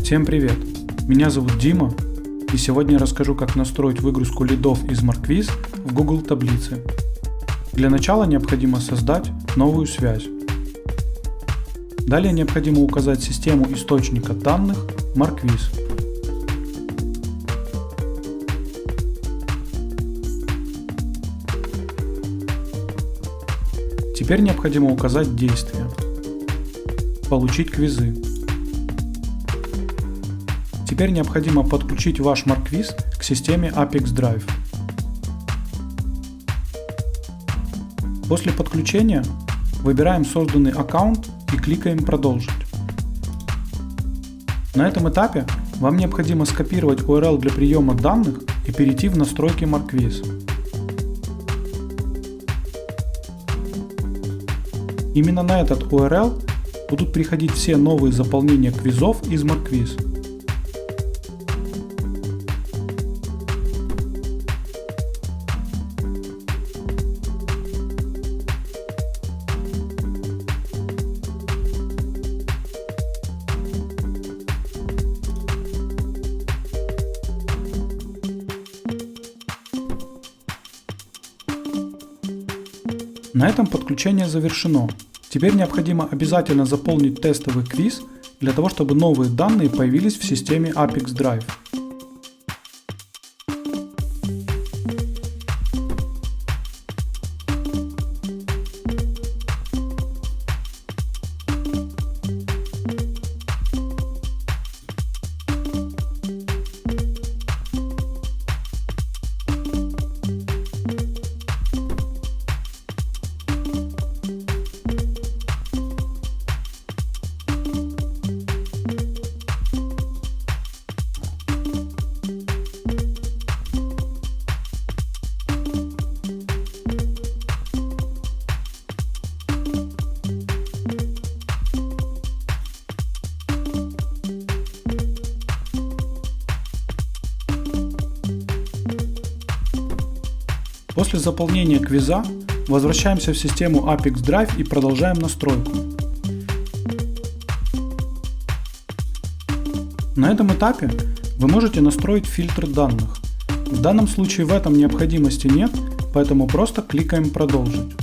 Всем привет! Меня зовут Дима, и сегодня я расскажу, как настроить выгрузку лидов из Markviz в Google таблицы. Для начала необходимо создать новую связь. Далее необходимо указать систему источника данных Markviz. Теперь необходимо указать действие. Получить квизы. Теперь необходимо подключить ваш Markviz к системе Apex Drive. После подключения выбираем созданный аккаунт и кликаем «Продолжить». На этом этапе вам необходимо скопировать URL для приема данных и перейти в настройки Markviz. Именно на этот URL будут приходить все новые заполнения квизов из Markviz. На этом подключение завершено. Теперь необходимо обязательно заполнить тестовый квиз для того, чтобы новые данные появились в системе Apex Drive. После заполнения квиза возвращаемся в систему Apex Drive и продолжаем настройку. На этом этапе вы можете настроить фильтр данных. В данном случае в этом необходимости нет, поэтому просто кликаем «Продолжить».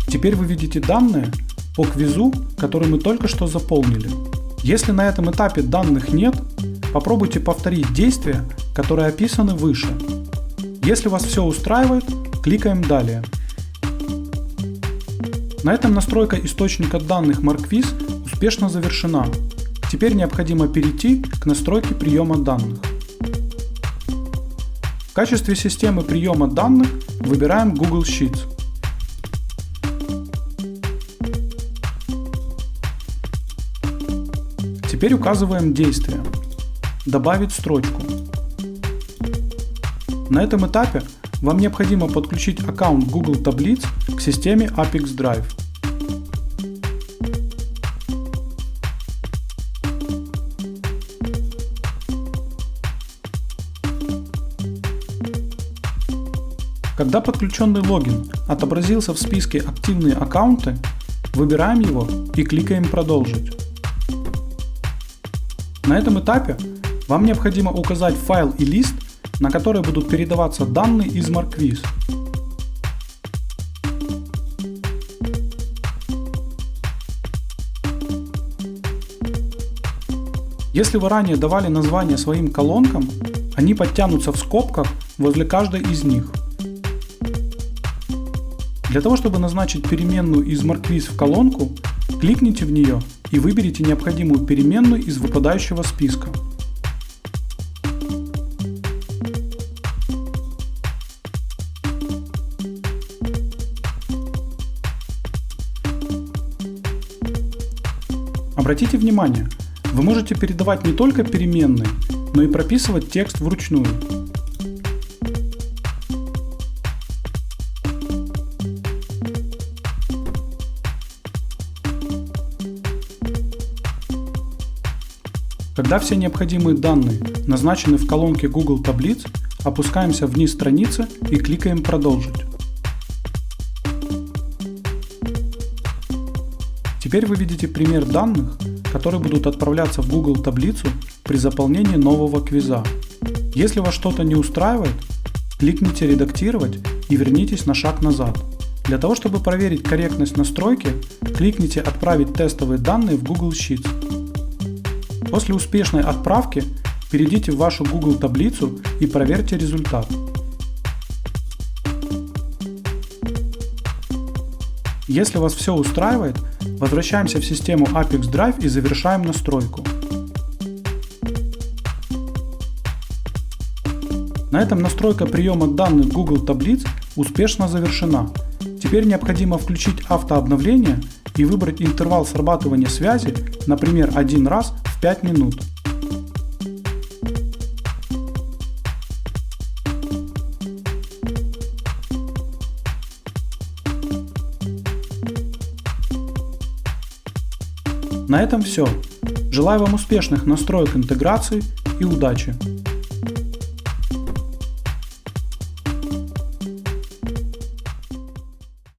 Теперь вы видите данные по квизу, который мы только что заполнили. Если на этом этапе данных нет, попробуйте повторить действия, которые описаны выше. Если вас все устраивает, кликаем «Далее». На этом настройка источника данных Markviz успешно завершена. Теперь необходимо перейти к настройке приема данных. В качестве системы приема данных выбираем Google Sheets. Теперь указываем действие «Добавить строчку». На этом этапе вам необходимо подключить аккаунт Google таблиц к системе Apex Drive. Когда подключенный логин отобразился в списке «Активные аккаунты», выбираем его и кликаем «Продолжить». На этом этапе вам необходимо указать файл и лист, на которые будут передаваться данные из Markviz. Если вы ранее давали название своим колонкам, они подтянутся в скобках возле каждой из них. Для того, чтобы назначить переменную из Markviz в колонку, кликните в нее и выберите необходимую переменную из выпадающего списка. Обратите внимание, вы можете передавать не только переменные, но и прописывать текст вручную. Когда все необходимые данные назначены в колонке Google таблиц, опускаемся вниз страницы и кликаем «Продолжить». Теперь вы видите пример данных, которые будут отправляться в Google таблицу при заполнении нового квиза. Если вас что-то не устраивает, кликните «Редактировать» и вернитесь на шаг назад. Для того, чтобы проверить корректность настройки, кликните «Отправить тестовые данные в Google Sheets». После успешной отправки перейдите в вашу Google таблицу и проверьте результат. Если вас все устраивает, возвращаемся в систему Apex Drive и завершаем настройку. На этом настройка приема данных Google таблиц успешно завершена. Теперь необходимо включить автообновление и выбрать интервал срабатывания связи, например, 1 раз в 5 минут. На этом все. Желаю вам успешных настроек интеграции и удачи!